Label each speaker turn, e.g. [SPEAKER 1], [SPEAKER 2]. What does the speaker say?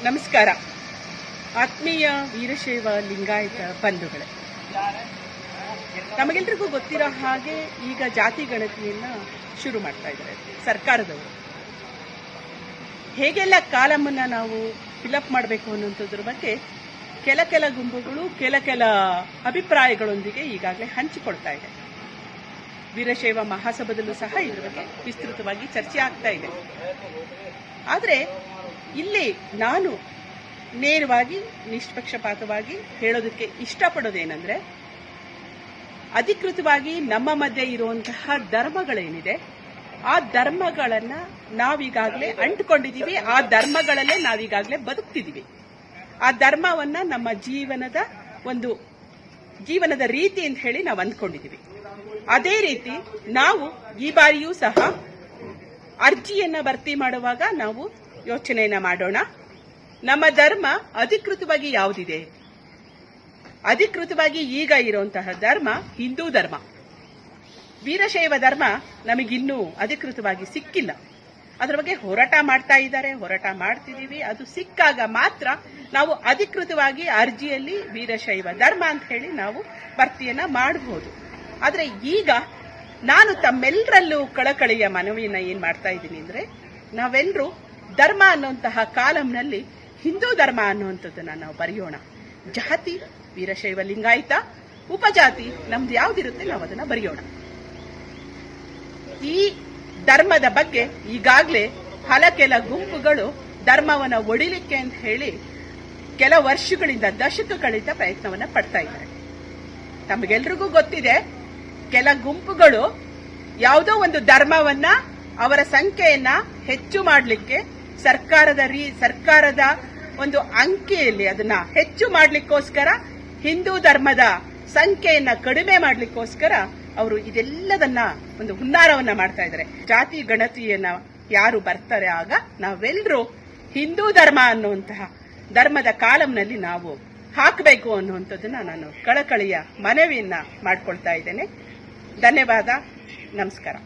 [SPEAKER 1] ನಮಸ್ಕಾರ. ಆತ್ಮೀಯ ವೀರಶೈವ ಲಿಂಗಾಯತ ಬಂಧುಗಳೇ, ನಮಗೆಲ್ರಿಗೂ ಗೊತ್ತಿರೋ ಹಾಗೆ ಈಗ ಜಾತಿ ಗಣತಿಯನ್ನ ಶುರು ಮಾಡ್ತಾ ಇದ್ದಾರೆ ಸರ್ಕಾರದವರು. ಹೇಗೆಲ್ಲ ಕಾಲಮನ್ನ ನಾವು ಫಿಲಪ್ ಮಾಡಬೇಕು ಅನ್ನುವಂಥದ್ರ ಬಗ್ಗೆ ಕೆಲ ಗುಂಪುಗಳು ಕೆಲ ಅಭಿಪ್ರಾಯಗಳೊಂದಿಗೆ ಈಗಾಗಲೇ ಹಂಚಿಕೊಳ್ತಾ ಇದೆ. ವೀರಶೈವ ಮಹಾಸಭಾದಲ್ಲೂ ಸಹ ಇದರ ಬಗ್ಗೆ ವಿಸ್ತೃತವಾಗಿ ಚರ್ಚೆ ಆಗ್ತಾ ಇದೆ. ಆದರೆ ಇಲ್ಲಿ ನಾನು ನೇರವಾಗಿ ನಿಷ್ಪಕ್ಷಪಾತವಾಗಿ ಹೇಳೋದಕ್ಕೆ ಇಷ್ಟಪಡೋದೇನೆಂದ್ರೆ, ಅಧಿಕೃತವಾಗಿ ನಮ್ಮ ಮಧ್ಯೆ ಇರುವಂತಹ ಧರ್ಮಗಳೇನಿದೆ ಆ ಧರ್ಮಗಳನ್ನ ನಾವೀಗಾಗಲೇ ಅಂಟ್ಕೊಂಡಿದ್ದೀವಿ, ಆ ಧರ್ಮಗಳಲ್ಲೇ ನಾವೀಗಾಗಲೇ ಬದುಕ್ತಿದ್ದೀವಿ. ಆ ಧರ್ಮವನ್ನ ನಮ್ಮ ಜೀವನದ ರೀತಿ ಅಂತ ಹೇಳಿ ನಾವು ಅಂದ್ಕೊಂಡಿದ್ದೀವಿ. ಅದೇ ರೀತಿ ನಾವು ಈ ಬಾರಿಯೂ ಸಹ ಅರ್ಜಿಯನ್ನ ಭರ್ತಿ ಮಾಡುವಾಗ ನಾವು ಯೋಚನೆಯನ್ನ ಮಾಡೋಣ, ನಮ್ಮ ಧರ್ಮ ಅಧಿಕೃತವಾಗಿ ಯಾವುದಿದೆ. ಅಧಿಕೃತವಾಗಿ ಈಗ ಇರುವಂತಹ ಧರ್ಮ ಹಿಂದೂ ಧರ್ಮ. ವೀರಶೈವ ಧರ್ಮ ನಮಗಿನ್ನೂ ಅಧಿಕೃತವಾಗಿ ಸಿಕ್ಕಿಲ್ಲ. ಅದರ ಬಗ್ಗೆ ಹೋರಾಟ ಮಾಡ್ತಾ ಇದ್ದಾರೆ, ಹೋರಾಟ ಮಾಡ್ತಿದ್ದೀವಿ. ಅದು ಸಿಕ್ಕಾಗ ಮಾತ್ರ ನಾವು ಅಧಿಕೃತವಾಗಿ ಅರ್ಜಿಯಲ್ಲಿ ವೀರಶೈವ ಧರ್ಮ ಅಂತ ಹೇಳಿ ನಾವು ಭರ್ತಿಯನ್ನ ಮಾಡಬಹುದು. ಆದ್ರೆ ಈಗ ನಾನು ತಮ್ಮೆಲ್ಲರಲ್ಲೂ ಕಳಕಳಿಯ ಮನವಿಯನ್ನ ಏನ್ ಮಾಡ್ತಾ ಇದ್ದೀನಿ ಅಂದ್ರೆ, ನಾವೆಲ್ಲರೂ ಧರ್ಮ ಅನ್ನುವಂತಹ ಕಾಲಂನಲ್ಲಿ ಹಿಂದೂ ಧರ್ಮ ಅನ್ನುವಂಥದ್ದನ್ನ ನಾವು ಬರೆಯೋಣ. ಜಾತಿ ವೀರಶೈವ ಲಿಂಗಾಯತ, ಉಪಜಾತಿ ನಮ್ದು ಯಾವ್ದಿರುತ್ತೆ ನಾವು ಅದನ್ನ ಬರೆಯೋಣ. ಈ ಧರ್ಮದ ಬಗ್ಗೆ ಈಗಾಗಲೇ ಕೆಲ ಗುಂಪುಗಳು ಧರ್ಮವನ್ನ ಒಡಿಲಿಕ್ಕೆ ಅಂತ ಹೇಳಿ ಕೆಲ ವರ್ಷಗಳಿಂದ ದಶಕಗಳಿಂದ ಪ್ರಯತ್ನವನ್ನ ಪಡ್ತಾ ಇದ್ದಾರೆ. ತಮಗೆಲ್ರಿಗೂ ಗೊತ್ತಿದೆ, ಕೆಲ ಗುಂಪುಗಳು ಯಾವುದೋ ಒಂದು ಧರ್ಮವನ್ನ ಅವರ ಸಂಖ್ಯೆಯನ್ನ ಹೆಚ್ಚು ಮಾಡಲಿಕ್ಕೆ ಸರ್ಕಾರದ ಒಂದು ಅಂಕಿಯಲ್ಲಿ ಅದನ್ನ ಹೆಚ್ಚು ಮಾಡಲಿಕ್ಕೋಸ್ಕರ, ಹಿಂದೂ ಧರ್ಮದ ಸಂಖ್ಯೆಯನ್ನ ಕಡಿಮೆ ಮಾಡಲಿಕ್ಕೋಸ್ಕರ ಅವರು ಇದೆಲ್ಲದನ್ನ ಒಂದು ಹುನ್ನಾರವನ್ನ ಮಾಡ್ತಾ ಇದ್ದಾರೆ. ಜಾತಿ ಗಣತಿಯನ್ನ ಯಾರು ಬರ್ತಾರೆ ಆಗ ನಾವೆಲ್ಲರೂ ಹಿಂದೂ ಧರ್ಮ ಅನ್ನುವಂತಹ ಧರ್ಮದ ಕಾಲಂನಲ್ಲಿ ನಾವು ಹಾಕಬೇಕು ಅನ್ನುವಂಥದ್ದನ್ನ ನಾನು ಕಳಕಳಿಯ ಮನವಿಯನ್ನ ಮಾಡ್ಕೊಳ್ತಾ ಇದ್ದೇನೆ. ಧನ್ಯವಾದ. ನಮಸ್ಕಾರ.